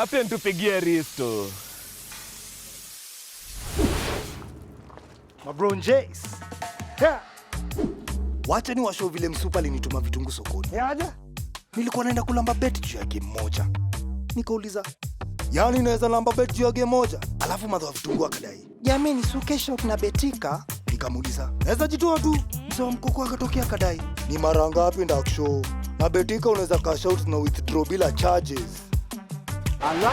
Captain, tupigie risto. Mabron Jace. Yeah. Wacha ni washow vile msupa alinituma vitungu sokoni. Yaja? Nilikuwa naenda kulamba bet juu ya game moja. Nikauliza, yani naweza lamba bet juu ya game moja? Alafu madhawa vitungu akadai, jamani su kesho tunabetika. Nikamuuliza, naweza jitoa tu? Mzee mkoko akatokea akadai, ni mara ngapi ndakushow? Na betika unaweza cash out na withdraw bila charges. Ala?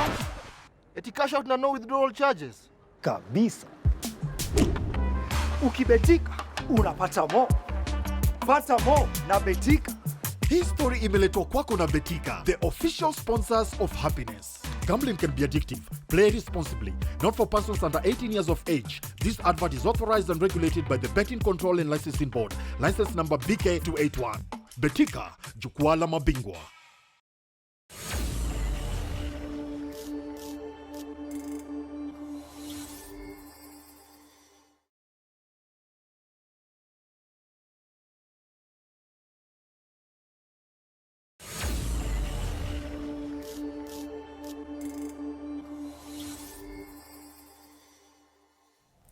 Eti cash out na no withdrawal charges? Kabisa. Ukibetika unapata mo. Pata mo na betika. Hii story imeletwa kwako na Betika, the official sponsors of happiness. Gambling can be addictive. Play responsibly. Not for persons under 18 years of age. This advert is authorized and regulated by the Betting Control and Licensing Board. License number BK281. Betika, jukwaa la mabingwa.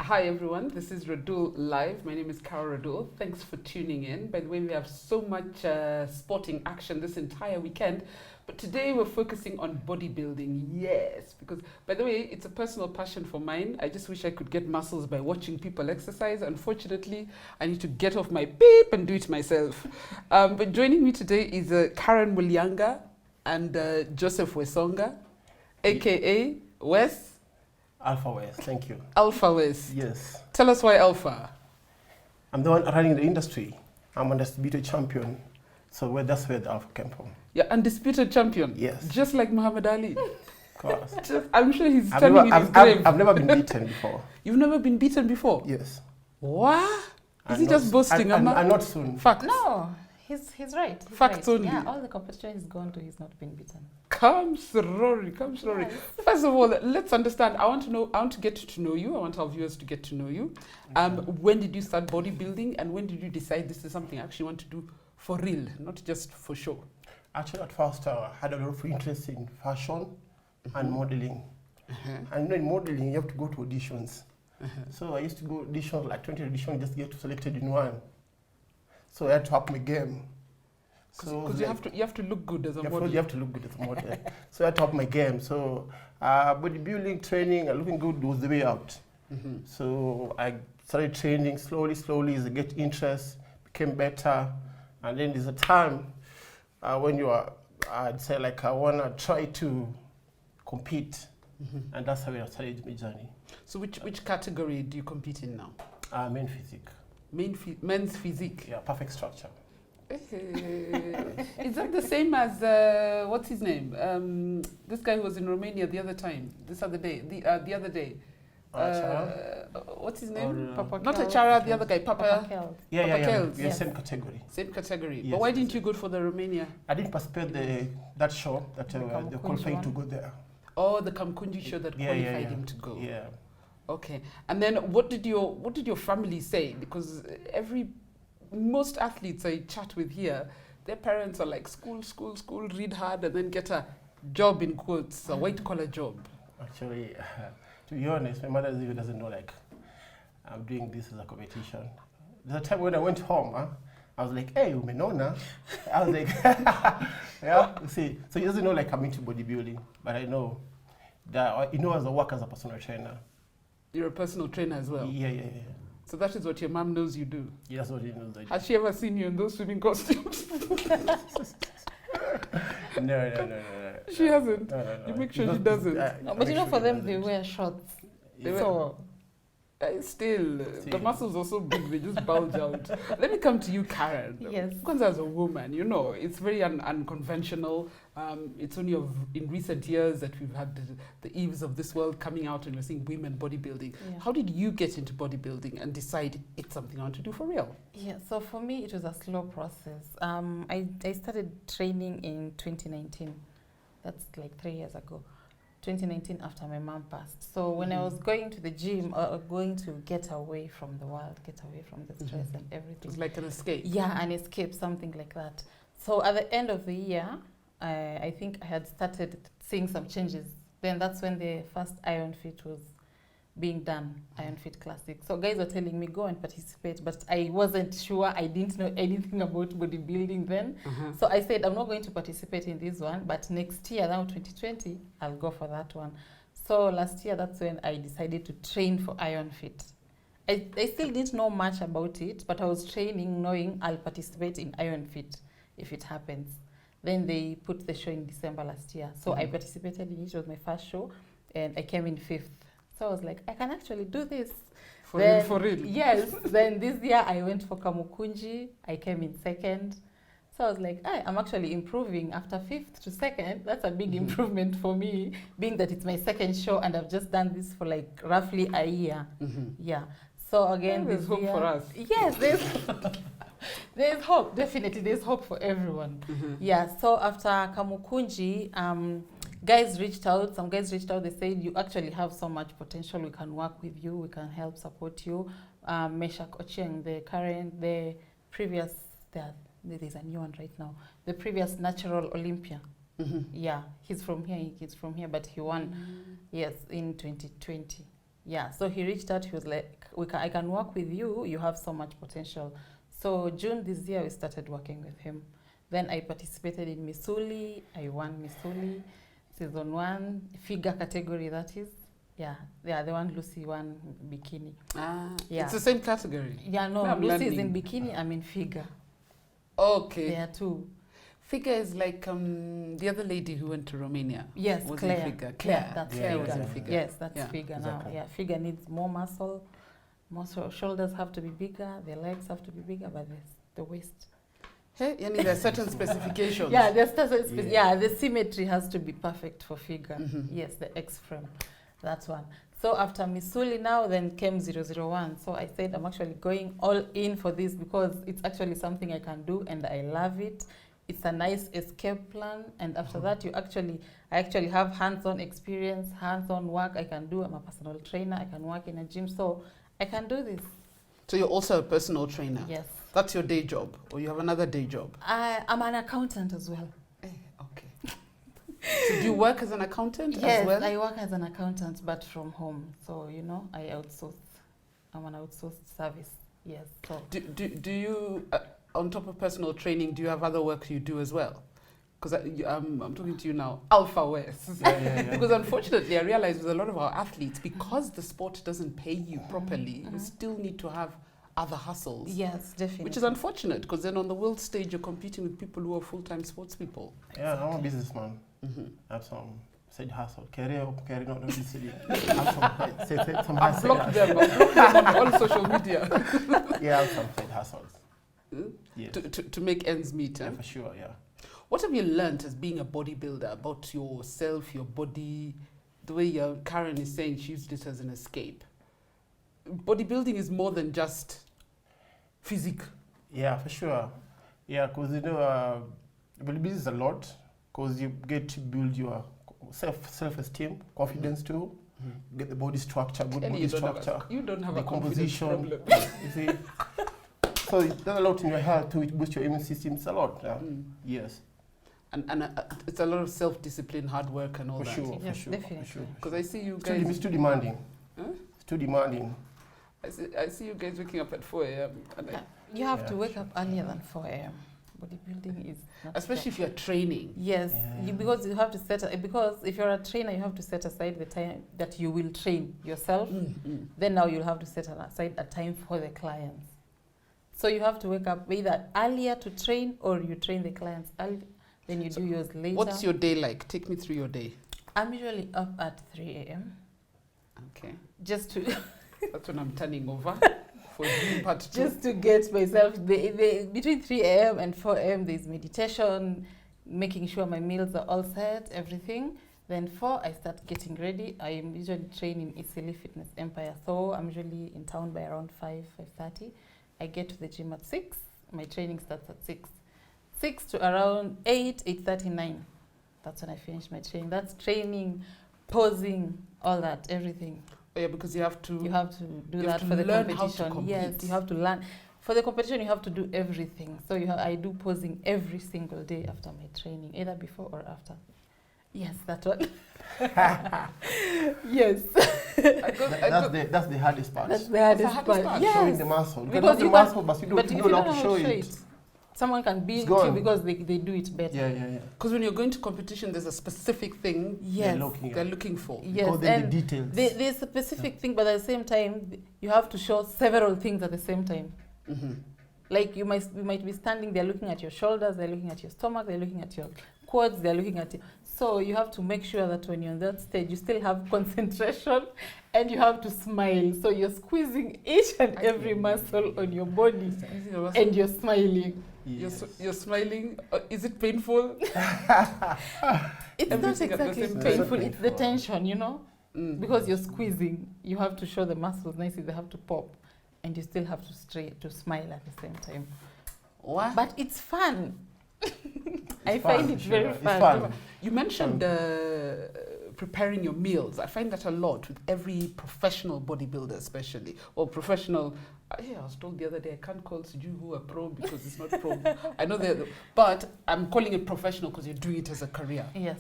Hi everyone, this is Radull Live. My name is Radull. Thanks for tuning in. By the way, we have so much sporting action this entire weekend, but today we're focusing on bodybuilding. Yes, because by the way, it's a personal passion for mine. I just wish I could get muscles by watching people exercise. Unfortunately, I need to get off my beep and do it myself. But joining me today is Karen Willianga and Joseph Wesonga, aka Wes. Alpha West, thank you. Alpha West. Yes. Tell us why Alpha. I'm the one running the industry. I'm undisputed champion. So that's where the Alpha came from. You're undisputed champion? Yes. Just like Muhammad Ali? Of course. I'm sure he's standing in his grave. I've never been beaten before. You've never been beaten before? Yes. What? Is he not, just boasting? I'm not soon. Facts. No, he's right. He's Facts right. only. Yeah, all the competition he's gone to, he's not been beaten. Come sorry. Yes. First of all, let's understand. I want to get to know you. I want our viewers to get to know you. When did you start bodybuilding, and when did you decide this is something I actually want to do for real, not just for show? Actually, at first, I had a lot of interest in fashion and modeling. And in modeling, you have to go to auditions. So I used to go auditions, like 20 auditions, just get selected in one. So I had to up my game. Because you have to look good as a model. You have to look good as a model. So I had to up my game. So bodybuilding training and looking good was the way out. So I started training slowly as I get interest, became better. And then there's a time when I'd say like I want to try to compete. And that's how I started my journey. So which category do you compete in now? Men's physique. Men's physique? Yeah, perfect structure. Is that the same as what's his name? This guy who was in Romania the other day. The other day. What's his name? Papa Not Kel. Achara, the other guy. Papa Kel. Yeah, Yes. same category. Same category. Yes, But why yes, didn't you go for the Romania? I didn't participate that show that they qualified to go there. Oh, the Kamkunji show that qualified him to go. Yeah. Okay. And then what did your family say? Because most athletes I chat with here, their parents are like school, read hard, and then get a job in quotes, a white collar job. Actually, to be honest, my mother even doesn't know like I'm doing this as a competition. There's a time when I went home, I was like, hey, umenona. I was like, yeah, you see. So he doesn't know like I'm into bodybuilding, but I know that he knows I work as a personal trainer. You're a personal trainer as well? Yeah. So that is what your mom knows you do? Yeah, that's what he knows I do. Has she ever seen you in those swimming costumes? No. She hasn't? No. You make sure she doesn't? But you know, for them, they wear shorts. So, still, the muscles are so big, they just bulge out. Let me come to you, Karen. Yes. Because as a woman, it's very unconventional. It's only in recent years that we've had the eves of this world coming out and we're seeing women bodybuilding. Yeah. How did you get into bodybuilding and decide it's something I want to do for real? Yeah, so for me, it was a slow process. I started training in 2019. That's like 3 years ago. 2019 after my mom passed. So when I was going to the gym, going to get away from the world, get away from the stress and everything. It was like an escape. Yeah, an escape, something like that. So at the end of the year, I think I had started seeing some changes Then that's when the first Iron Fit was being done, Iron Fit Classic. So guys were telling me, go and participate, but I wasn't sure. I didn't know anything about bodybuilding then. So I said, I'm not going to participate in this one, but next year, now 2020, I'll go for that one. So last year, that's when I decided to train for Iron Fit. I still didn't know much about it, but I was training knowing I'll participate in Iron Fit if it happens. Then they put the show in December last year. So I participated in it. It was my first show, and I came in 5th. So I was like, I can actually do this. For real? Yes. Then this year I went for Kamukunji. I came in 2nd. So I was like, I'm actually improving after 5th to 2nd. That's a big improvement for me, being that it's my 2nd show and I've just done this for like roughly a year. Yeah. So again, there's hope for us. Yes, there's hope. Definitely, there's hope for everyone. Yeah. So after Kamukunji, guys reached out. Some guys reached out. They said, you actually have so much potential. We can work with you. We can help support you. Meshak Ochieng, the previous, there's a new one right now. The previous Natural Olympia. Yeah, he's from here, but he won, yes, in 2020. Yeah, so he reached out. He was like, I can work with you. You have so much potential. So June this year, we started working with him. Then I participated in Missouli. I won Missouli. Season 1, figure category, that is. Yeah, the one Lucy won bikini. Yeah. It's the same category? Yeah, no, Lucy is in bikini, I'm in figure. Okay. There are 2. Figure is like the other lady who went to Romania. Yes, was Claire. In figure. Claire, that's Claire figure. was in figure. Yes, that's Yeah, figure exactly. now. Yeah, figure needs more muscle. Shoulders have to be bigger, the legs have to be bigger, but the waist. Hey, yani there are certain specifications. Yeah, the symmetry has to be perfect for figure. Yes, the X frame, that's one. So after Missouli now, then came 001. So I said, I'm actually going all in for this because it's actually something I can do and I love it. It's a nice escape plan. And after that, I actually have hands-on experience, hands-on work I can do. I'm a personal trainer. I can work in a gym. So I can do this. So you're also a personal trainer? Yes. That's your day job, or you have another day job? I'm an accountant as well. Okay. So do you work as an accountant Yes, as well? I work as an accountant, but from home. So, I outsource. I'm an outsourced service. Yes. So. Do you, on top of personal training, do you have other work you do as well? Because I'm talking to you now, Alpha West. Yeah. Because unfortunately, I realize with a lot of our athletes, because the sport doesn't pay you properly, you still need to have other hustles. Yes, definitely. Which is unfortunate, because then on the world stage, you're competing with people who are full-time sports people. Yeah, I'm a businessman. I have some side hustle. Career, not obesity. I have some I've blocked them on all social media. Yeah, I have some side hustles. Yes. To make ends meet. Yeah, for sure, yeah. What have you learned as being a bodybuilder about yourself, your body, the way Karen is saying she used it as an escape? Bodybuilding is more than just physique. Yeah, for sure. Yeah, because bodybuilding is a lot, because you get to build your self-esteem, confidence too. Get the body structure, good body structure. You don't have the a confidence composition. problem. You see? So there's a lot in your health to boost your immune system. It's a lot. Yeah. Yes. And it's a lot of self-discipline, hard work and all For that. sure, Yes, for sure. definitely. For sure. Because I see you It's guys... too demanding. Huh? It's too demanding. I see you guys waking up at 4 a.m. You have to Yeah, wake up earlier than 4 a.m. Bodybuilding is not Especially if you're training. Yes, Yeah. because you have to because if you're a trainer, you have to set aside the time that you will train yourself. Then now you'll have to set aside a time for the clients. So you have to wake up either earlier to train or you train the clients early, then you do yours later. What's your day like? Take me through your day. I'm usually up at 3 a.m. Okay. just to That's when I'm turning over for you part 2. just to get myself between 3 a.m. and 4 a.m. there's meditation, making sure my meals are all set, everything. Then 4 I start getting ready. I am usually training in Easily Fitness Empire, so I'm usually in town by around 5:30. I get to the gym at 6. My training starts at 6. 6 to around 8:39. That's when I finish my training. That's training, posing, all that, everything. Oh yeah, because you have to do that to for the learn how to competition. compete. Yes, you have to learn. For the competition, you have to do everything. So I do posing every single day after my training, either before or after. Yes, that one. Yes. That's the hardest part. That's the hardest part. Showing Yes. the muscle. Because You you have the muscle, can- but you but don't if know you how don't to know show how to it. Someone can beat you gone. because they do it better. Yeah. Because when you're going to competition, there's a specific thing Yes. they're looking for. Yes, Because then and the details. there's a specific thing, but at the same time, you have to show several things at the same time. Mm-hmm. Like you might be standing, they're looking at your shoulders, they're looking at your stomach, they're looking at your quads, they're looking at you. So you have to make sure that when you're on that stage, you still have concentration and you have to smile. So you're squeezing each and every muscle on your body and you're smiling. Yes. You're smiling. Is it painful? It's not Everything at the exactly same time. painful, it's the Painful. tension, you know? Because you're squeezing, you have to show the muscles nicely, they have to pop, and you still have to smile at the same time. What? But it's fun. I fun, find it sure. very It's fun. fun. You mentioned preparing your meals. I find that a lot with every professional bodybuilder, especially, or professional. I was told the other day I can't call Suju who a pro because it's not pro. I know that, but I'm calling it professional because you're doing it as a career. Yes,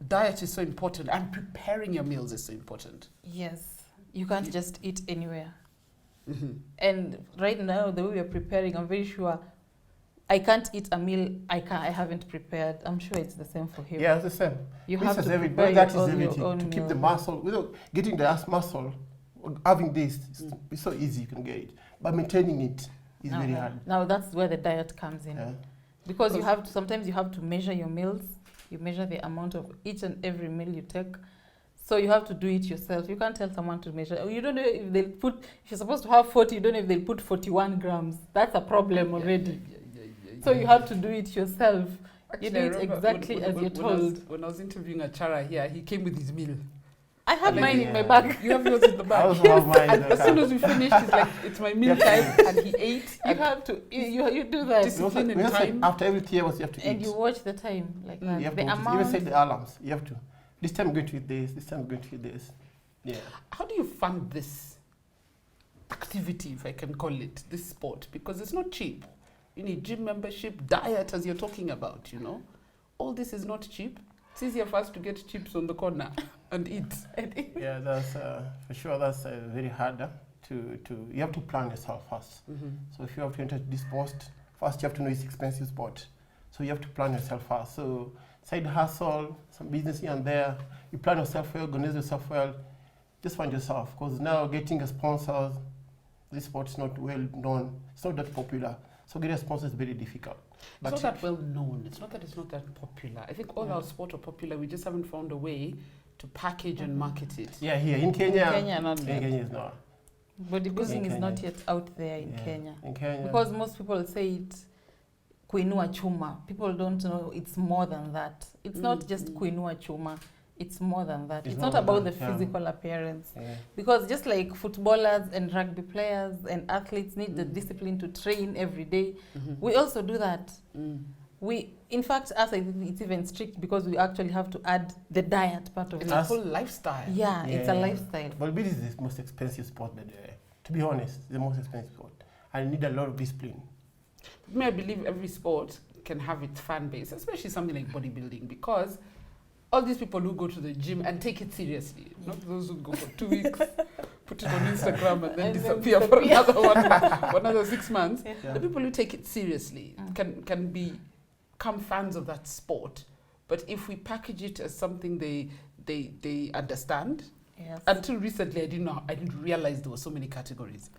Diet is so important, and preparing your meals is so important. yes. You can't just eat anywhere. Mm-hmm. And right now, the way we are preparing, I'm very sure I can't eat a meal I haven't prepared. I'm sure it's the same for him. Yeah, it's the same. You This have is to everything. prepare That is your everything. own To keep the meal. muscle, without getting the ass muscle, having this, it's so easy you can get it. But maintaining it is very hard. Now that's where the diet comes in. Yeah. Because you have to, sometimes you have to measure your meals. You measure the amount of each and every meal you take. So you have to do it yourself. You can't tell someone to measure. You don't know if they'll put, if you're supposed to have 40, you don't know if they'll put 41 grams. That's a problem already. So you have to do it yourself. You do I it remember exactly as you're told. When I was interviewing Achara here, he came with his meal. I have Like, mine in my yeah. bag. You have yours in the I bag. also have mine in And the as soon car. as we finished, he's like, "It's my meal time," and he ate. You And have to, you do that. Dis- We also, Discipline we and also time. after every 3 hours you have to And eat. you watch the time like that. You have The to watch it. amount. Even set the alarms. You have to. This time I'm going to eat this. This time I'm going to eat this. Yeah. how do you fund this activity, if I can call it, this sport? Because it's not cheap. You need gym membership, diet, as you're talking about, you know. All this is not cheap. It's easier for us to get chips on the corner and eat. Yeah, that's for sure. That's very hard to. You have to plan yourself first. So if you have to enter this sport, first you have to know it's expensive sport. So you have to plan yourself first. So side hustle, some business here and there. You plan yourself well, organize yourself well. Just find yourself, because now getting a sponsor, this sport is not well known. It's not that popular. So getting a sponsor is very difficult. It's not that well known. It's not that it's not that popular. I think all our sport are popular. We just haven't found a way to package and market it. Yeah, here in Kenya. In Kenya, not in yet. Kenya is not. Bodybuilding is Kenya. not yet out there in Yeah, Kenya. In Kenya. Because most people say it kuinua chuma. People don't know it's more than that. It's not just kuinua chuma. It's more than that. It's not more about than the that, yeah. physical appearance. Yeah. Because just like footballers and rugby players and athletes need the discipline to train every day, we also do that. We, in fact, us, I think it's even strict because we actually have to add the diet part of It's it. a full lifestyle. Yeah, it's a Yeah. lifestyle. Bodybuilding is the most expensive sport, by the way. To be honest, the most expensive sport. And you need a lot of discipline. Me, I believe every sport can have its fan base, especially something like bodybuilding, because all these people who go to the gym and take it seriously, not those who go for 2 weeks, put it on Instagram and then And then disappear for disappear. another one, for another 6 months. Yeah. The people who take it seriously can become fans of that sport. But if we package it as something they understand, Yes. until recently I didn't realize there were so many categories.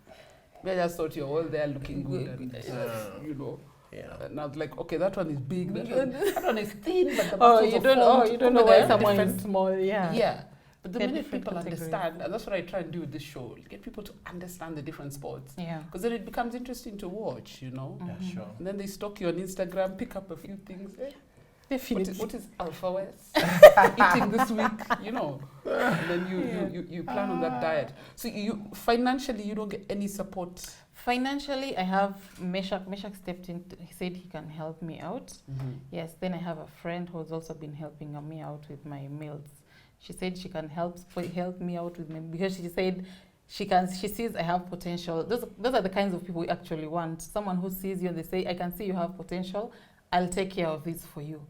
I just thought you're all there looking good and you know. Yeah. And I was like, okay, that one is big, that one is thin, but the Oh, muscles you are don't. formed. Oh, you don't know why They're someone different. is small. Yeah. Yeah. But the They're minute different people categories. understand, and that's what I try and do with this show, get people to understand the different sports. Yeah. Because then it becomes interesting to watch, you know. Yeah, sure. And then they stalk you on Instagram, pick up a few things. Definitely. What is Alpha West eating this week? You know. And then you plan on that diet. So you financially you don't get any support. Financially, I have Meshach. Meshach stepped in. He said he can help me out. Yes. Then I have a friend who's also been helping me out with my meals. She said she can help me out with me because she said she sees I have potential. Those are the kinds of people we actually want. Someone who sees you and they say, I can see you have potential. I'll take care of this for you.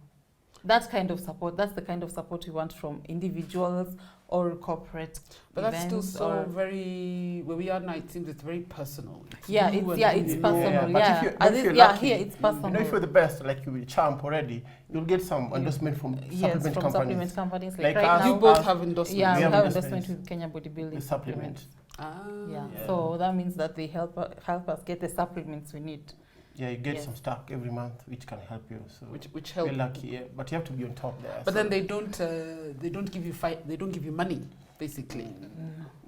That kind of support, that's the kind of support we want from individuals or corporate But that's still events so or- very, where we are now, it seems it's very personal. It's Yeah, you it's and personal. But Yeah, if you're here lucky, it's personal. You know, if you're the best, like you're a champ already, you'll get some endorsement from Yes, supplement from companies. supplement companies. Like, Like right us, You now, both have endorsements. yeah, we have have endorsements endorsement with Kenya Bodybuilding The supplement. Ah. Yeah. Yeah. So that means that they help us get the supplements we need. Yeah, you get Yes. some stock every month, which can help you. So Which help. we're lucky, yeah. But you have to be on top there. But so then they don't give you they don't give you money, basically.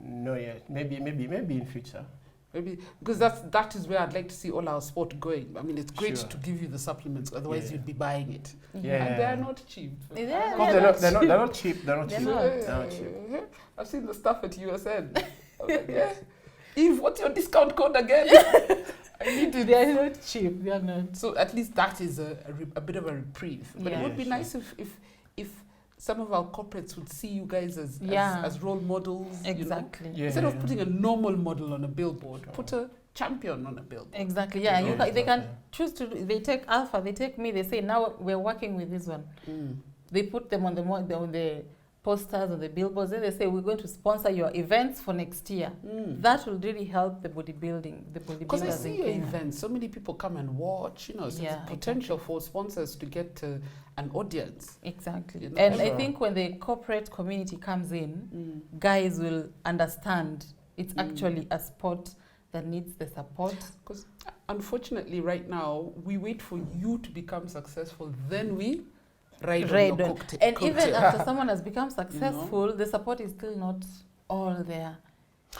no, yeah, maybe in future. Maybe because that is where I'd like to see all our sport going. I mean, it's great Sure. to give you the supplements, otherwise Yeah. you'd be buying it. Yeah. And they're not cheap. Yeah, Because they're not cheap. They're not They're cheap. not. They're not cheap. I've seen the stuff at USN. I was like, yeah. Eve, what's your discount code again? I need it. They are not cheap. They are not. So at least that is a bit of a reprieve. But Yeah. it would be Yeah, nice if some of our corporates would see you guys as Yeah. as role models. You know? Exactly. Yeah, Instead of yeah. putting a normal model on a billboard, Sure. put a champion on a billboard. Exactly. Yeah, Yeah, they can exactly. choose to. They take Alpha. They take me. They say now we're working with this one. They put them on the posters or the billboards. Then they say we're going to sponsor your events for next year. That will really help the bodybuilding. The Because I bodybuilders see in your Kenya. events, so many people come and watch. You know, so Yeah, there's potential for sponsors to get an audience. Exactly. You know, And I Sure. think when the corporate community comes in, guys will understand it's actually a sport that needs the support. Because unfortunately, right now, we wait for you to become successful, then we ride on your cocktail. And cocktail. even after someone has become successful, the support is still not all there.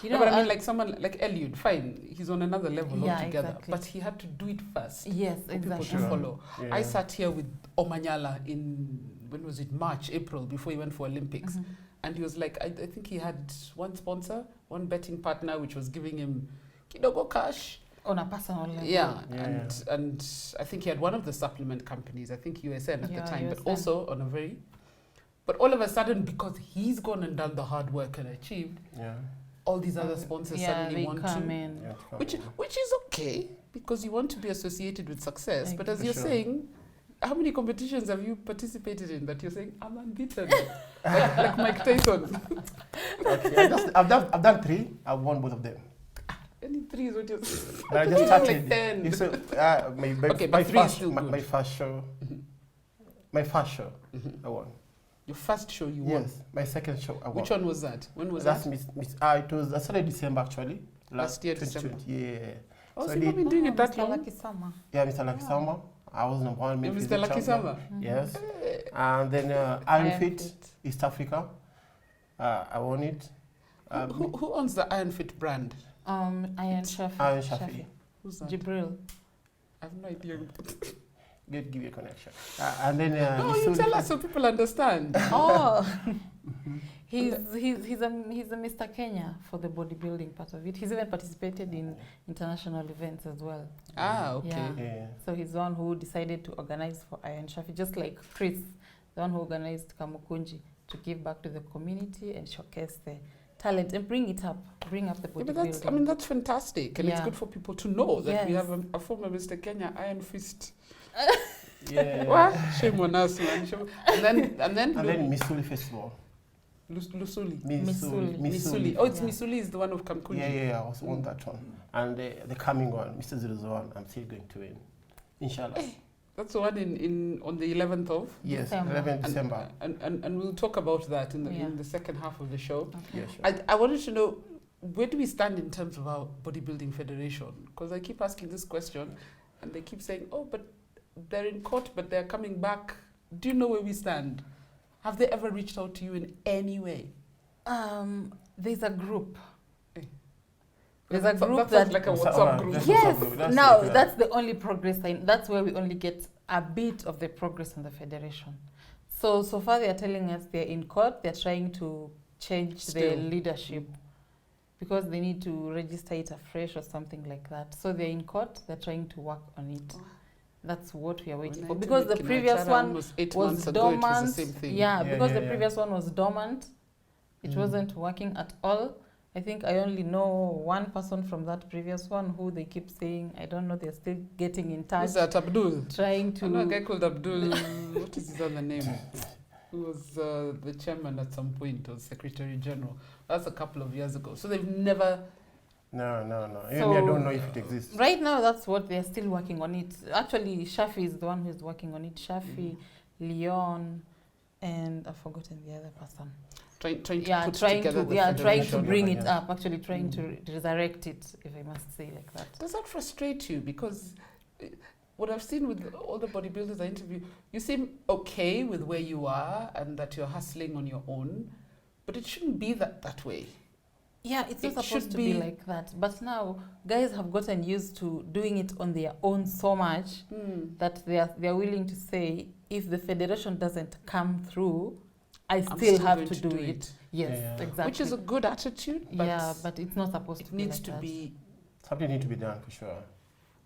You No, know, but I mean, like someone like Eliud, fine, he's on another level Yeah, altogether. exactly. But he had to do it first yes, for people exactly. to Sure. follow. Yeah. I sat here with Omanyala in, when was it, March, April, before he went for Olympics. And he was like, I think he had one sponsor, one betting partner, which was giving him kidogo cash. On a personal level. Yeah, Yeah. and I think he had one of the supplement companies, I think USN at the Yeah, time, but USN. also on a very... But all of a sudden, because he's gone and done the hard work and achieved, Yeah. all these other sponsors suddenly they want come to... in. Yeah, Which is okay, because you want to be associated with success. But as For you're sure. saying, how many competitions have you participated in that you're saying, I'm unbeaten? like Mike Tyson. Okay, I've done 3. I've won both of them. Any 3 is what you're But I just Like started. 10. So, Okay, my but 3 is first, still good. my first show. My first show, I won. Your first show you won. Yes, my second show, I won. Which one was that? When was That's that? it was. I started December actually. Last year, December. 2020, yeah. Oh, So so I you've did- been doing it that Mr. long? Lucky Summer. Yeah, Mr. Lucky Summer. I was number 1 You're male Mr. physique Lucky champion. Summer? Yes. Hey. And then Iron Iron Fit, Fit. East Africa. I won it. Who owns the Iron Fit brand? Iron Shafi. Iron Shafi. Who's that? Jibril. I have no idea. Give you a connection. And then No, you tell us so people understand. Oh, he's a Mr. Kenya for the bodybuilding part of it. He's even participated in international events as well. Ah, okay. Yeah. Yeah. So he's the one who decided to organize for Iron Shafi, just like Chris, the one who organized Kamukunji, to give back to the community and showcase the talent and bring it up, bring up the Yeah, but bodybuilding. that's fantastic, and it's Yeah. good for people to know that we Yes. have a former Mr. Kenya Iron Fist. Yeah. What? Shame on us, man. Shame. And then And then Missouli Festival. Lusuli. Missouli. Oh, it's Yeah. Missouli is the one of Kamkunji. Yeah, I also won that one. And the coming one, Mr. 001, I'm still going to win. Inshallah. That's the one on the 11th of. Yes, December. 11th December. And we'll talk about that in Yeah. the second half of the show. Yeah, sure. I wanted to know, where do we stand in terms of our bodybuilding federation? Because I keep asking this question, and they keep saying, oh, but they're in court, but they're coming back. Do you know where we stand? Have they ever reached out to you in any way? There's a group. There's That a group sounds that like a That's WhatsApp alright. group. That's yes, WhatsApp group. That's now like, that's the only progress. That's where we only get a bit of the progress in the federation. So far they are telling us they're in court. They're trying to change the Still. leadership because they need to register it afresh or something like that. So they're in court. They're trying to work on it. That's what we are waiting for. Because the previous one was 8 was months ago, it dormant. was the same thing. Yeah, Yeah, because yeah, the yeah. previous one was dormant. It wasn't working at all. I think I only know one person from that previous one who they keep saying, I don't know, they're still getting in touch. Who's that, Abdul? Trying to... I know a guy called Abdul. What is his other name? Who was the chairman at some point, or secretary general. That's a couple of years ago. So they've never... No. Even me, I don't know if it exists. Right now, that's what they're still working on it. Actually, Shafi is the one who's working on it. Shafi, Leon, and I've forgotten the other person. Trying to bring it up, actually trying to resurrect it, if I must say like that. Does that frustrate you? Because what I've seen with all the bodybuilders I interview, you seem okay with where you are and that you're hustling on your own, but it shouldn't be that way. Yeah, it's not supposed to be like that. But now, guys have gotten used to doing it on their own so much that they're willing to say, if the federation doesn't come through, I still have to do it. Yes, exactly. Which is a good attitude. But but it's not supposed to be like that. It needs to be... Something needs to be done, for sure.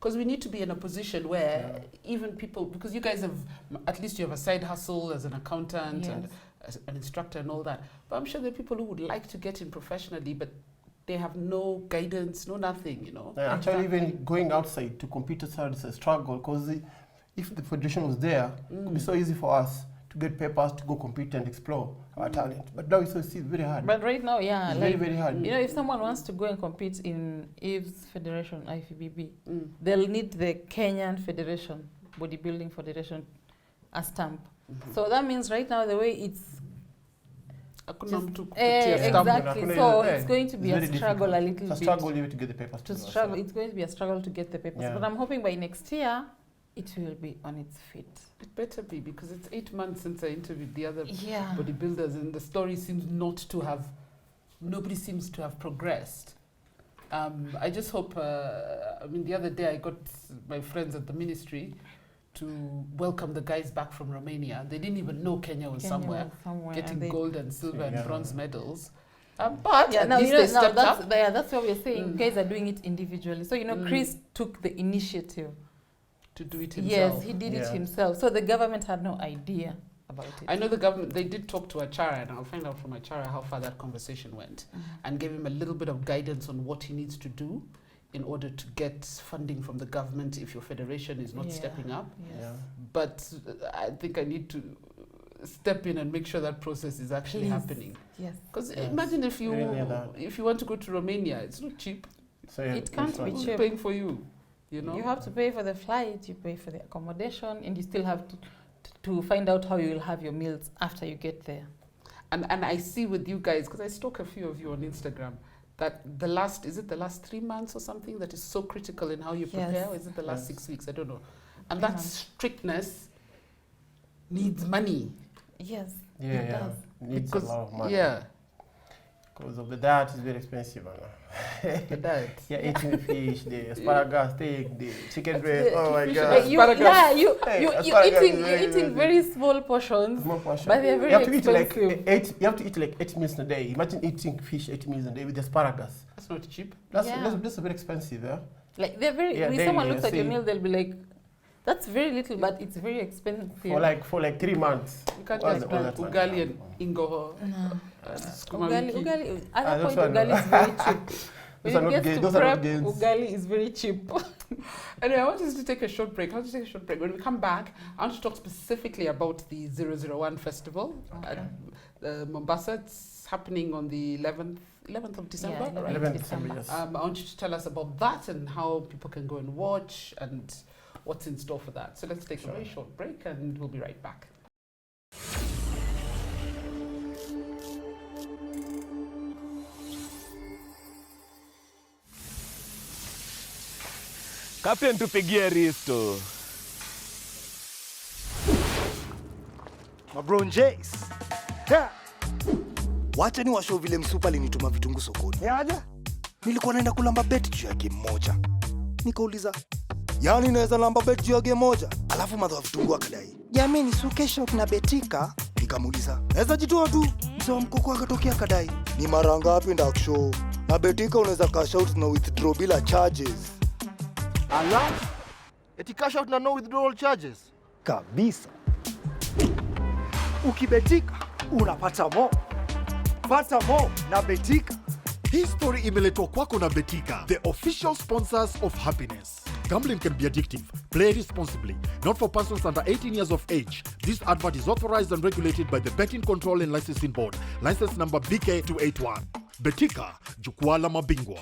Because we need to be in a position where even people... Because you guys have... At least you have a side hustle as an accountant and as an instructor and all that. But I'm sure there are people who would like to get in professionally, but they have no guidance, no nothing, you know. Yeah, actually, even going outside to compete outside is a struggle, because if the federation was there, it would be so easy for us to get papers to go compete and explore our talent. But now it's very hard. But right now, it's very, very hard. You know, if someone wants to go and compete in Eve's Federation, IFBB, they'll need the Kenyan Federation, Bodybuilding Federation, a stamp. So that means right now the way it's exactly. So it's going to be a struggle a little bit. It's a struggle to get the papers. It's going to be a struggle to get the papers. But I'm hoping by next year, it will be on its feet. It better be, because it's 8 months since I interviewed the other bodybuilders, and the story seems nobody seems to have progressed. I just hope, the other day I got my friends at the ministry to welcome the guys back from Romania. They didn't even know Kenya was somewhere getting gold and silver and bronze medals. But at least they stepped up. That's what we're saying. Guys are doing it individually. So, Chris took the initiative to do it himself. Yes, he did it himself. So the government had no idea about it. I know the government, they did talk to Achara, and I'll find out from Achara how far that conversation went, and gave him a little bit of guidance on what he needs to do in order to get funding from the government if your federation is not stepping up. But I think I need to step in and make sure that process is actually happening. Yes. Because imagine if you want to go to Romania, it's not cheap. So it can't be cheap. Paying for you. You have to pay for the flight, you pay for the accommodation, and you still have to find out how you will have your meals after you get there. And I see with you guys, because I stalk a few of you on Instagram, that the last 3 months or something that is so critical in how you prepare, or is it the last 6 weeks? I don't know. And that strictness needs money. Yes, it does. Needs a lot of money. Yeah. Because of the diet is very expensive. The diet. Eating fish, the asparagus steak, the chicken breast. Oh my God. You're eating very small portions. But they're very expensive. You have to eat like 8 meals a day. Imagine eating fish 8 meals a day with asparagus. That's not cheap. That's very expensive, yeah. Like they're very. When someone looks at your meal, they'll be like, "That's very little, but it's very expensive." For like 3 months. You can't just do ugali and ingoho. No. Ugali. Other point, ugali is very cheap. When it gets to prep, ugali is very cheap. Anyway, I want us to take a short break. When we come back, I want to talk specifically about the 001 festival at Mombasa. It's happening on the 11th of December. 11th December, yes. I want you to tell us about that and how people can go and watch and what's in store for that. So let's take a very short break and we'll be right back. Captain, tupigie Risto. Mabron Jace. Wacha ni washow vile msupa alinituma vitungu sokoni. Nilikuwa naenda kulamba bet juu ya game moja. Nikauliza, yani naweza lamba bet juu ya game moja? Alafu madha wa vitungu akadai, jamani suke shop na betika. Nikamuuliza, naweza jitoa tu? Mzee mkoko akatokea akadai, ni mara ngapi ndakushow? Na betika unaweza cash out na withdraw bila charges. Ala? Eti cash out na no withdrawal charges? Kabisa. Ukibetika, unapata mo. Pata mo na betika. Hii story imeletwa kwako na Betika, the official sponsors of happiness. Gambling can be addictive. Play responsibly. Not for persons under 18 years of age. This advert is authorized and regulated by the Betting Control and Licensing Board. License number BK281. Betika, jukwaa la mabingwa.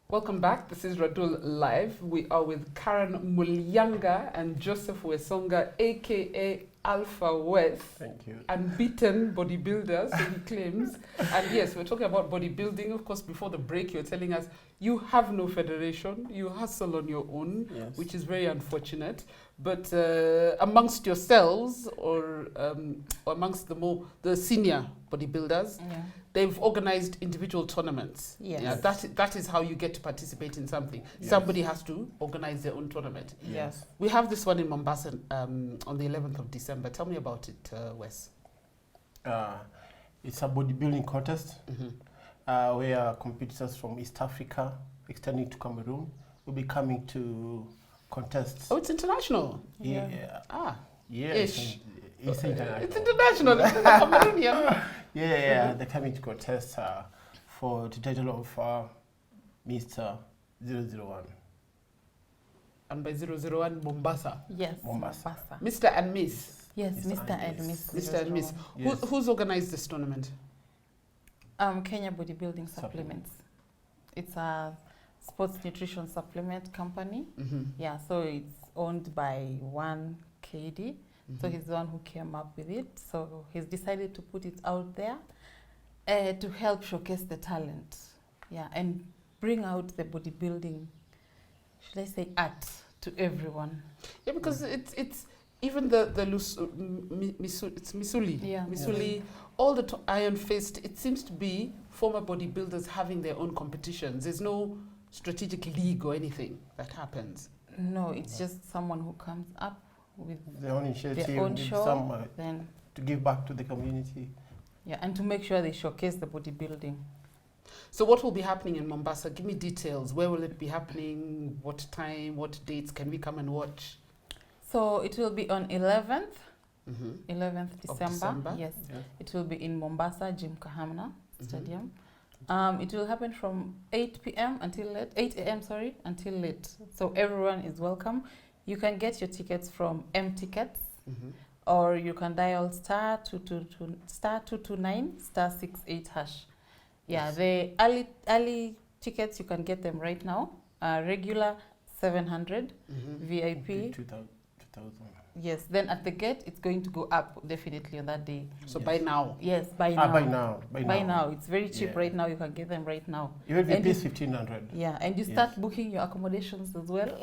Welcome back. This is Radull Live. We are with Karen Willianga and Joseph Wesonga, aka Alpha West. Thank you. Unbeaten bodybuilder, so he claims. And yes, we're talking about bodybuilding. Of course, before the break, you're telling us you have no federation, you hustle on your own, Yes. which is very unfortunate. But amongst yourselves, or amongst the senior bodybuilders, Yeah. they've organized individual tournaments. Yes. Yeah, that is how you get to participate in something. Yes. Somebody has to organize their own tournament. Yes. We have this one in Mombasa on the 11th of December. Tell me about it, Wes. It's a bodybuilding contest Mm-hmm. where competitors from East Africa, extending to Cameroon, will be coming to contest. Oh, it's international. Yeah. Yeah. Yeah. It's international. It's international. It's in the Cameroonian. Yeah, they're coming to contest for the title of Mr. 001. And by 001, Mombasa. Yes. Mombasa. Mr. and Miss. Yes, Mr. Mr. and and Miss. Miss. Mr. and Miss. Yes. Who's organized this tournament? Kenya Bodybuilding Supplements. It's a sports nutrition supplement company. Mm-hmm. Yeah, so it's owned by one KD. So he's the one who came up with it. So he's decided to put it out there to help showcase the talent. Yeah, and bring out the bodybuilding, should I say, art to everyone. Yeah, because it's even the it's Missouli. Yeah. Missouli, all the Iron Fist, it seems to be former bodybuilders having their own competitions. There's no strategic league or anything that happens. No, it's just someone who comes up with Their own initiative, their own with show, some, then to give back to the community. yeah, and to make sure they showcase the bodybuilding. So what will be happening in Mombasa? Give me details. Where will it be happening? What time? What dates? Can we come and watch? So it will be on 11th, Mm-hmm. 11th Of December. December. Yes, Yeah. it will be in Mombasa, Jim Kahamna Mhm. Stadium. It will happen from 8 p.m. until late, 8 a.m. Sorry, until late. So everyone is welcome. You can get your tickets from M Tickets, Mm-hmm. or you can dial star 222 star 229 star 68 hash. Yeah, Yes. the early tickets you can get them right now. Regular 700, Mm-hmm. VIP 2,000. yes. Then at the gate it's going to go up definitely on that day. So Yes. by now. Yes, by now. By now. By now, it's very cheap Yeah. right now. You can get them right now. Even And VIP you- is 1,500. Yeah, and you Yes. start booking your accommodations as well.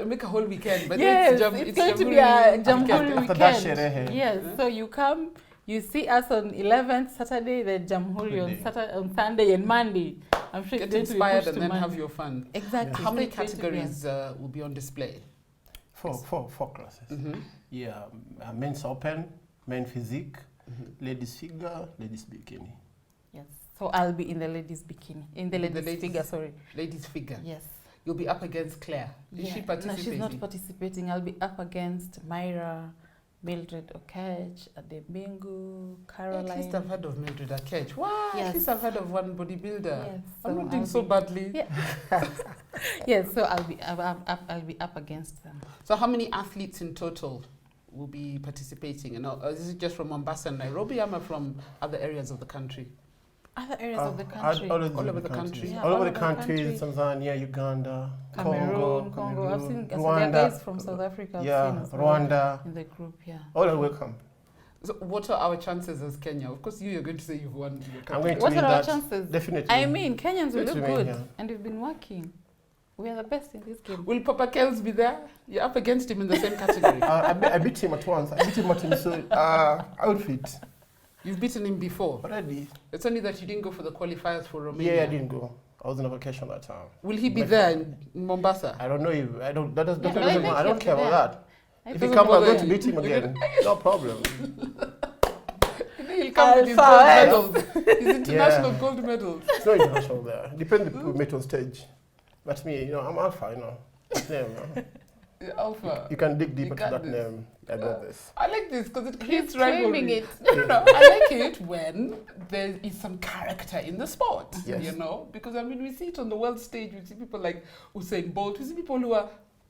Make a whole weekend. But Yes, it's it's going to be a Jamhuri After that weekend. sherehe. Yes, so you come, you see us on 11th Saturday, then Jamhuri on Sunday. Saturday, on Sunday and Monday. I'm sure Get it's going to be inspired pushed and to then Monday. have your fun. Exactly. How So many it's going to be a- categories will be on display? Four classes. Mm-hmm. Yeah, men's open, men physique, Mm-hmm. ladies figure, ladies bikini. Yes. So I'll be in the ladies bikini, in the The ladies, ladies- figure. Sorry. Ladies figure. Yes. You'll be up against Claire. Is she No, participating? she's not participating. I'll be up against Myra, Mildred Okech, Adebingu, Caroline. At least I've heard of Mildred Akech. Wow, Yes. at least I've heard of one bodybuilder. Yes, I'm so not doing I'll so be- badly. Yeah. Yes, so I'll be up against them. So how many athletes in total will be participating? And is it just from Mombasa and Nairobi? Am I from other areas of the country? Other areas of the country. All over the country. Yeah, all over all the over the countries, country. Tanzania, Uganda, Cameroon, Congo, I've seen there are Rwanda, guys from South Africa. I've yeah, seen as well Rwanda, in the group. Yeah. all are welcome. So what are our chances as Kenya? Of course, you're going to say you've won your I'm country. going to What win are our that. chances? Definitely. I mean, Kenyans will Let's look remain good, here. and we've been working. We are the best in this game. Will Papa Kels be there? You're up against him in the same category. I beat him at once. I beat him at his outfit You've beaten him before. already. It's only that you didn't go for the qualifiers for Romania. Yeah, I didn't go. I was on a vacation that time. Will he be But- there in Mombasa? I don't know if I don't. That Yeah, doesn't but I matter. think I don't he'll care be about there. that. If he comes, I'm going to beat him again. No problem. He'll come with his gold medals. His international Yeah. gold medals. It's not international there. Depends who we meet on stage. But me, I'm alpha, That name, Alpha. You can dig deeper got to that this. name. I got this. I like this because it creates He's claiming rivalry. it. I like it when there is some character in the sport, Yes. because we see it on the world stage. We see people like Usain Bolt. We see people who are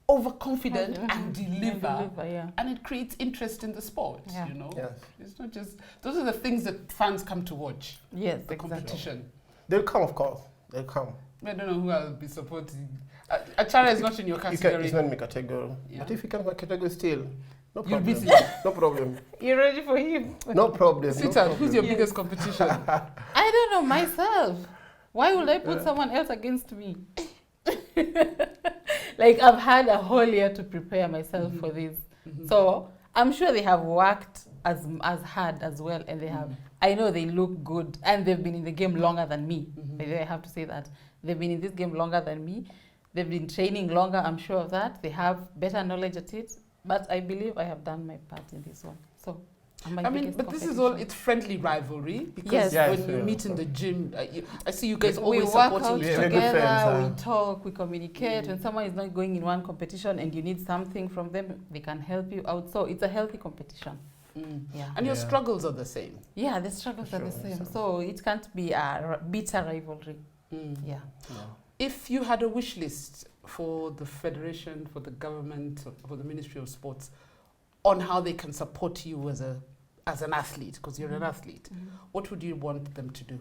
overconfident and deliver, yeah. and it creates interest in the sport. Yeah. Yes. It's not just those are the things that fans come to watch. Yes, The exactly. competition. They'll come, of course. They'll come. I don't know who I'll be supporting. Achara is not in your category. It's not in my category. Yeah. But if he comes in my category still, no You'll problem. be No problem. You ready for him? No problem. No Sweetheart, problem. who's your biggest competition? I don't know myself. Why would I put someone else against me? Like I've had a whole year to prepare myself for this. So I'm sure they have worked as hard as well, and they have. I know they look good, and they've been in the game longer than me. Maybe I have to say that they've been in this game longer than me. They've been training longer. I'm sure of that. They have better knowledge at it. But I believe I have done my part in this one. So. But this is all, it's friendly rivalry because Yes. Yeah, when it's you real. meet in the gym, I see you guys We always work out supporting each We're other. good together, friends, we talk, we communicate. When someone is not going in one competition and you need something from them, they can help you out. So it's a healthy competition. Yeah. And your Yeah. struggles are the same. Yeah, the struggles are the Sure, same. so- So it can't be a bitter rivalry. Yeah. If you had a wish list for the federation, for the government, for the Ministry of Sports, on how they can support you as an athlete, because you're an athlete, what would you want them to do?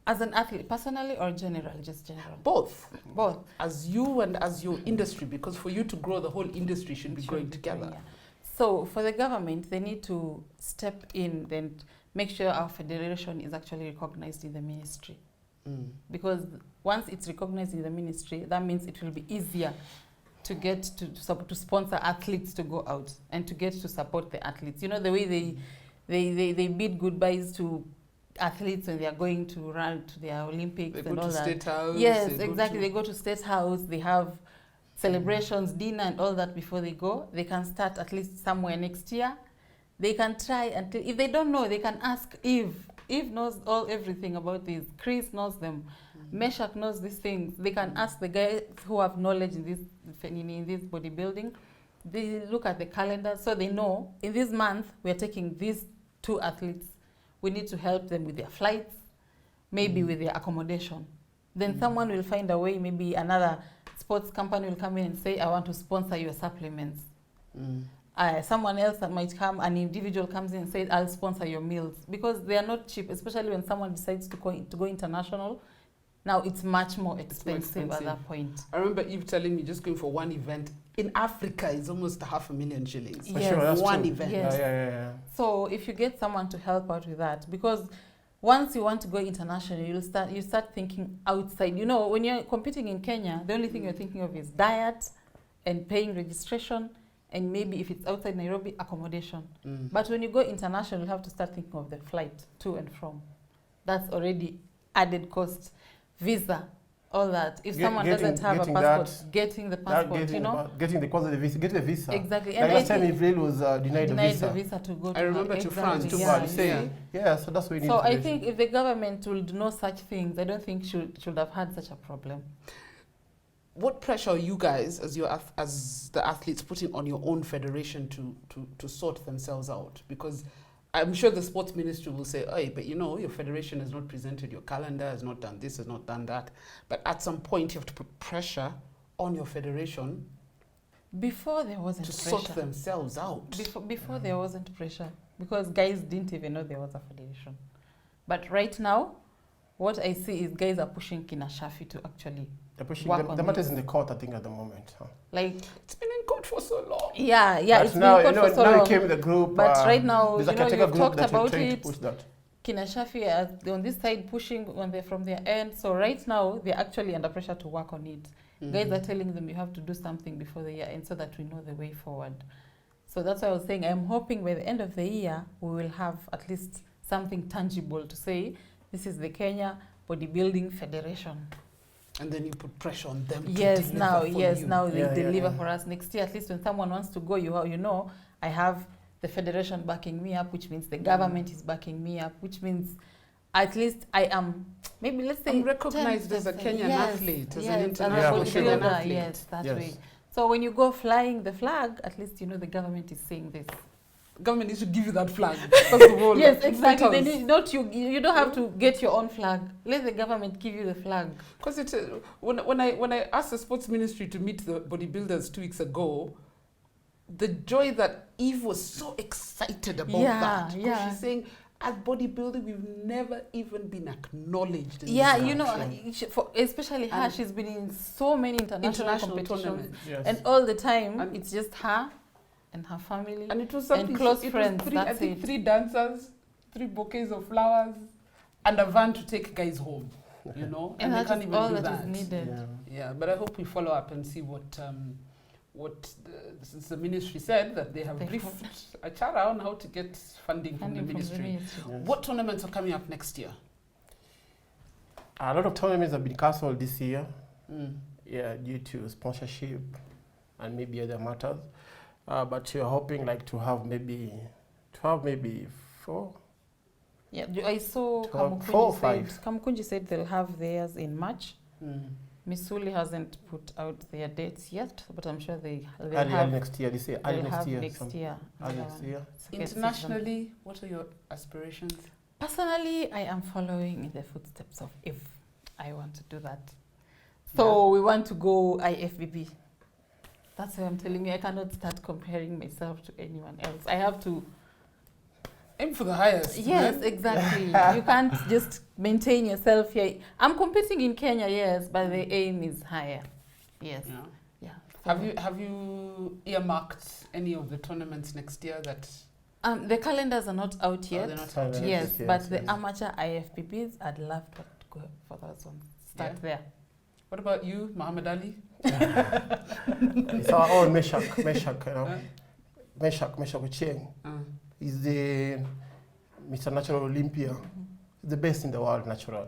As an athlete, personally or general, just general? Both. Both. As you and as your industry, because for you to grow, the whole industry should be growing together. Yeah. So for the government, they need to step in and make sure our federation is actually recognized in the ministry. Because once it's recognized in the ministry, that means it will be easier to get to sponsor athletes to go out and to get to support the athletes. You know, the way they bid goodbyes to athletes when they are going to run to their Olympics They and go all to that. State House. Yes, they go exactly. to- They go to State House, they have celebrations, dinner and all that before they go. They can start at least somewhere next year. They can try until, if they don't know, they can ask Eve. Eve knows everything about this. Chris knows them. Meshach knows these things. They can ask the guys who have knowledge in this bodybuilding. They look at the calendar so they know in this month we're taking these 2 athletes. We need to help them with their flights, maybe with their accommodation. Then someone will find a way, maybe another sports company will come in and say, I want to sponsor your supplements. Someone else that might come, an individual comes in and says, I'll sponsor your meals. Because they are not cheap, especially when someone decides to go international. Now it's much more expensive at that point. I remember Eve telling me just going for one event in Africa is almost 500,000 shillings. For sure, that's one true. event. Yes. Yeah. So if you get someone to help out with that, because once you want to go international, you start thinking outside. You know, when you're competing in Kenya, the only thing you're thinking of is diet and paying registration, and maybe if it's outside Nairobi, accommodation. But when you go international, you have to start thinking of the flight to and from. That's already added cost. Visa, all that. If someone doesn't have a passport, getting the passport, Getting the visa. Get the visa. Exactly. Like last time Israel was denied the visa. to go to I remember to France, Too yeah, bad. yeah. Yeah, so that's what we need. So I think if the government would know such things, I don't think should have had such a problem. What pressure are you guys, as the athletes, putting on your own federation to sort themselves out? Because I'm sure the sports ministry will say, hey, but your federation has not presented your calendar, has not done this, has not done that. But at some point, you have to put pressure on your federation Before there wasn't to pressure. sort themselves out. Before there wasn't pressure, because guys didn't even know there was a federation. But right now, what I see is guys are pushing Kina Shafi to actually They're pushing work the on matter's this. in the court, I think, at the moment. Huh? Like, It's been in court for so long. yeah, But it's now, been caught for so now long. it came in the group. But right now, there's a you've caretaker group talked that about trying to it. push that. Kina Shafi are on this side pushing from their end. So right now, they're actually under pressure to work on it. Guys are telling them you have to do something before the year end so that we know the way forward. So that's why I was saying I'm hoping by the end of the year, we will have at least something tangible to say, this is the Kenya Bodybuilding Federation. And then you put pressure on them to Yes, deliver now, for yes, you. now they Yeah, yeah, deliver yeah. for us. Next year, at least when someone wants to go, you know, I have the federation backing me up, which means the government is backing me up, which means at least I am, maybe let's say, I'm recognized as a 10%. Kenyan athlete, as an as a international for Kenyan sure. athlete. Yes, that Yes. way. So when you go flying the flag, at least you know the government is saying this. Government needs to give you that flag, first of all. Yes, exactly. They Status. need, don't you don't have to get your own flag. Let the government give you the flag. Because it when I asked the sports ministry to meet the bodybuilders 2 weeks ago, the joy that Eve was so excited about that. 'Cause Yeah. she's saying, as bodybuilding, we've never even been acknowledged. In Yeah, this you know, country. especially her, And she's been in so many international competitions, tournaments. Yes. and all the time And- it's just her and her family. And it was something close it was friends, Three, I that's think it. 3 dancers, 3 bouquets of flowers, and a van to take guys home. You know, And they that can't is even all do that that. is needed. Yeah. Yeah, but I hope we follow up and see since the ministry said that they have They briefed a chara on how to get funding from the Funding from the ministry. ministry. Yes. What tournaments are coming up next year? A lot of tournaments have been cancelled this year. Mm. Yeah, due to sponsorship and maybe other matters. But you're hoping like to have maybe 4. Yeah, I saw 4 or 5. Kamukunji said they'll have theirs in March. Mm. Missouli hasn't put out their dates yet, but I'm sure they'll Early have next year, this year. Early they'll next have year. next year. Early Yeah. next year. Second season. Internationally, what are your aspirations? Personally, I am following in the footsteps of Eve. I want to do that. So we want to go IFBB. That's why I'm telling you, I cannot start comparing myself to anyone else. I have to. Aim for the highest. Yes, man. exactly. You can't just maintain yourself here. I'm competing in Kenya, yes, but the aim is higher. Yes. Yeah. Yeah. Have you earmarked any of the tournaments next year that? The calendars are not out Oh, yet. they're not out yet. Yes, Yes, but yes, the yes. amateur IFBBs, I'd love to go for those ones. Start Yeah. there. What about you, Muhammad Ali? It's our own Meshach, you know. Huh? Meshach Ochieng. He's the Mr. Natural Olympia. The best in the world, natural.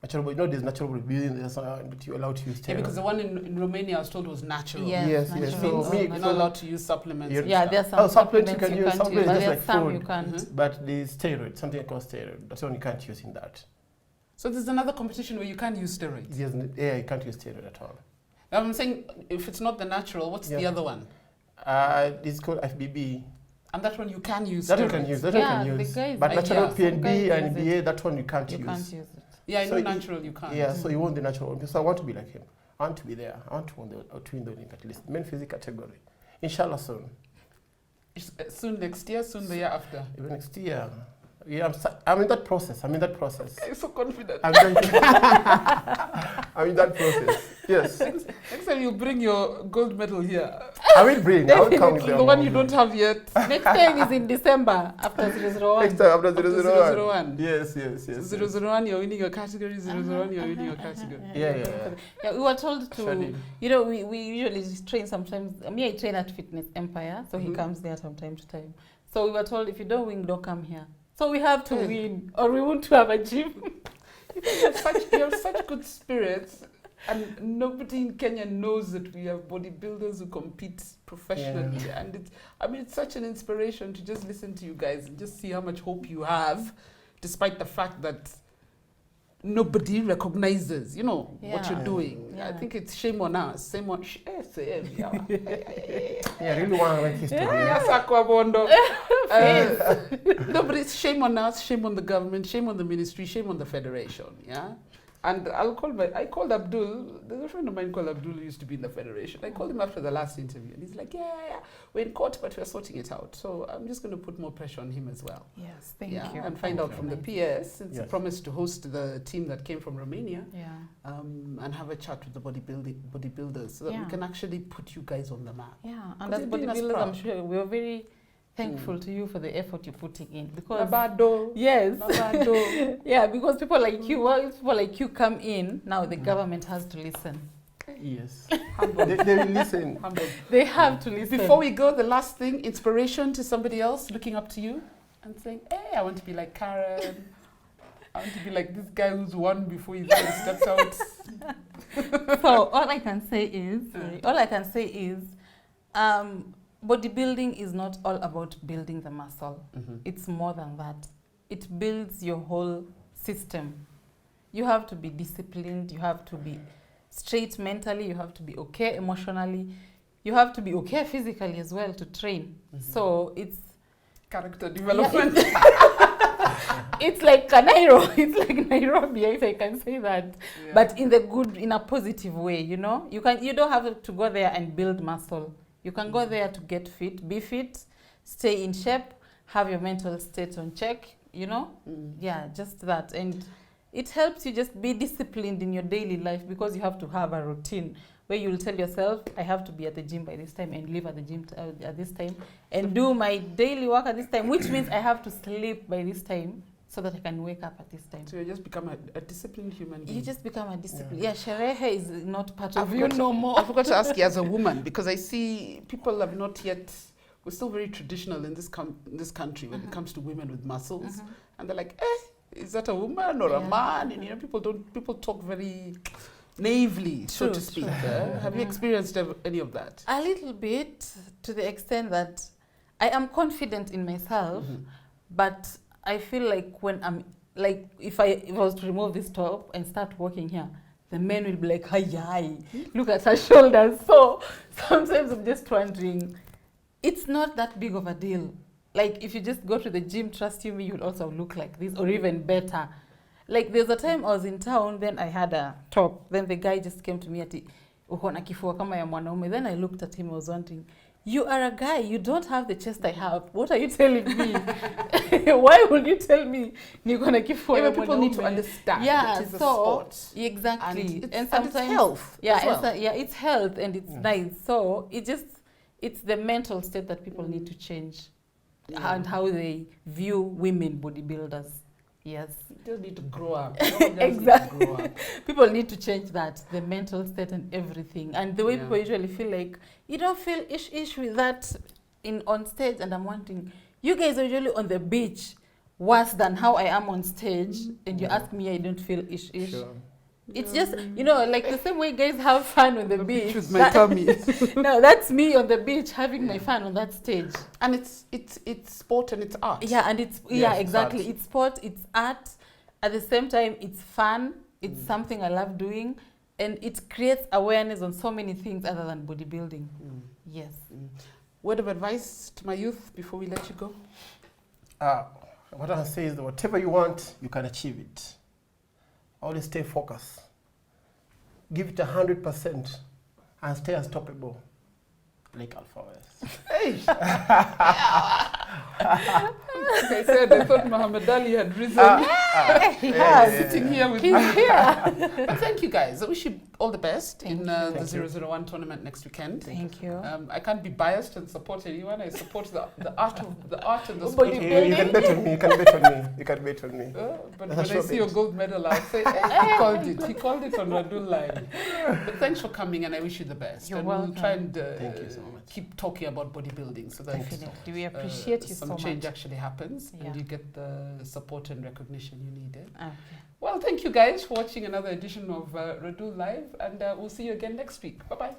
Natural, you know, there's natural bodybuilding, but you're allowed to use Yeah, steroids. because the one in Romania I was told was natural. Yes, Yes, yes. natural. So me, You're not allowed to use supplements. Yeah. and Yeah, stuff. there's some Oh, supplements you supplements can you use, can't use, supplements but just there's like some food. you can't. Mhm. But the steroid, something called steroid, that's one you can't use in that. So there's another competition where you can't use steroids. Yes, yeah, you can't use steroid at all. I'm saying if it's not the natural, what's the Yeah. other one? It's called FBB. And that one you can use That steroids. one can use, that Yeah, one can the use. guys- But yeah, natural some PNB guys and use BA, that one you can't You use. can't use it. Yeah, I know So natural you can't. Yeah, so you want the natural one. So I want to be like him. I want to be there. I want to win the Olympic at least. Men physique category. Inshallah soon. Soon next year, soon the year after. Even next year. Yeah, I'm in that process. I'm so confident. I'm in that process. Yes. Next time you bring your gold medal here. I will bring. I will come with them. The one you don't have yet. Next time is in December after 001. Next time after After 001. 001. Yes. 001, you're winning your category. 001, you're winning your category. Yeah. Yeah, we were told to, Shadi. you know, we usually train sometimes. Me, I train at Fitness Empire, so he Mhm. comes there from time to time. So we were told if you don't win, don't come here. So we have to win, or we won't have a gym. You have such good spirits, and nobody in Kenya knows that we have bodybuilders who compete professionally. Yeah. And it's such an inspiration to just listen to you guys and just see how much hope you have, despite the fact that nobody recognizes, what Yeah. you're doing. Yeah. I think it's shame on us. Shame on Yeah, I really want to make history. Yes, Akwabondo. No, but it's shame on us, shame on the government, shame on the ministry, shame on the federation, yeah? And I called Abdul, there's a friend of mine called Abdul who used to be in the federation. I called him after the last interview and he's like, yeah, we're in court, but we're sorting it out. So I'm just going to put more pressure on him as well. Yes, thank Yeah, you. and find out from the PS, since he Yes. promised to host the team that came from Romania, Yeah. and have a chat with the bodybuilders so that we Yeah. can actually put you guys on the map. Yeah, and 'Cause as you're doing us bodybuilders, I'm proud. sure we're very thankful to you for the effort you're putting in. Because Nabado. yes, Nabado. yeah, because people like you, well, people like you come in, now the government has to listen. Yes. Humble. They will listen. Humble. They have to listen. Before we go, the last thing, inspiration to somebody else looking up to you and saying, hey, I want to be like Karen. I want to be like this guy who's won before he even steps out. So all I can say is, bodybuilding is not all about building the muscle. It's more than that. It builds your whole system. You have to be disciplined. You have to be straight mentally. You have to be okay emotionally. You have to be okay physically as well to train. So it's Character development. it's like it's like Nairobi, if I can say that, but in a positive way. You know, you don't have to go there and build muscle. You can go there to get fit, be fit, stay in shape, have your mental state on check. You know, just that, and it helps you just be disciplined in your daily life because you have to have a routine where you'll tell yourself, I have to be at the gym by this time and leave at the gym at this time and do my daily work at this time, which means I have to sleep by this time so that I can wake up at this time. So you just become a disciplined human being. You just become a disciplined. Yeah, sherehe is not part of you I no more. I forgot to ask you as a woman, because I see people have not yet, we're still very traditional in this country when it comes to women with muscles. And they're like, is that a woman or a man? And you know, people talk very naively, so to speak. Have you experienced any of that? A little bit, to the extent that I am confident in myself, but I feel like when I'm like, if I was to remove this top and start walking here, the men will be like, hi, look at her shoulders. So sometimes I'm just wondering, it's not that big of a deal. Like if you just go to the gym, trust you me, you'll also look like this or even better. Like there's a time I was in town, then I had a top. Then the guy just came to me ati, uko na kifua kama ya mwanaume. Then I looked at him, I was wondering, you are a guy, you don't have the chest I have. What are you telling me? Why would you tell me niko na kifua ya mwanaume? People need to understand that it's a sport. Exactly. And sometimes it's health. It's health and it's nice. So it's the mental state that people need to change and how they view women bodybuilders. Yes. You just need to grow up. Exactly. Grow up. People need to change that, the mental state and everything. And the way people usually feel like, you don't feel ish with that on stage. And I'm wondering, you guys are usually on the beach worse than how I am on stage. And you ask me, I don't feel ish. Sure. It's just, you know, like the same way guys have fun on the beach. With my tummy. No, that's me on the beach having my fun on that stage. And it's sport and it's art. Yeah, and it's exactly. It's sport, it's art. At the same time, it's fun. It's something I love doing, and it creates awareness on so many things other than bodybuilding. Yes. Word of advice to my youth before we let you go? What I say is that whatever you want, you can achieve it. Always stay focused. Give it 100% and stay unstoppable. Like Alpha West. Hey! Like I said, I thought Muhammad Ali had risen. Sitting here with me. But thank you guys. I wish you all the best in the 001 tournament next weekend. Thank you. I can't be biased and support anyone. I support the art and the sport. You can bet on me. You can bet on me. You can bet on me. But when I see your gold medal, I'll say, he called it. He called it on Radull Live. But thanks for coming, and I wish you the best. You're and welcome. We'll try and thank you so much. keep talking about bodybuilding so that definitely we appreciate you so much. Some change actually happens and you get the support and recognition you needed. Okay. Well, thank you guys for watching another edition of Radull Live, and we'll see you again next week. Bye-bye.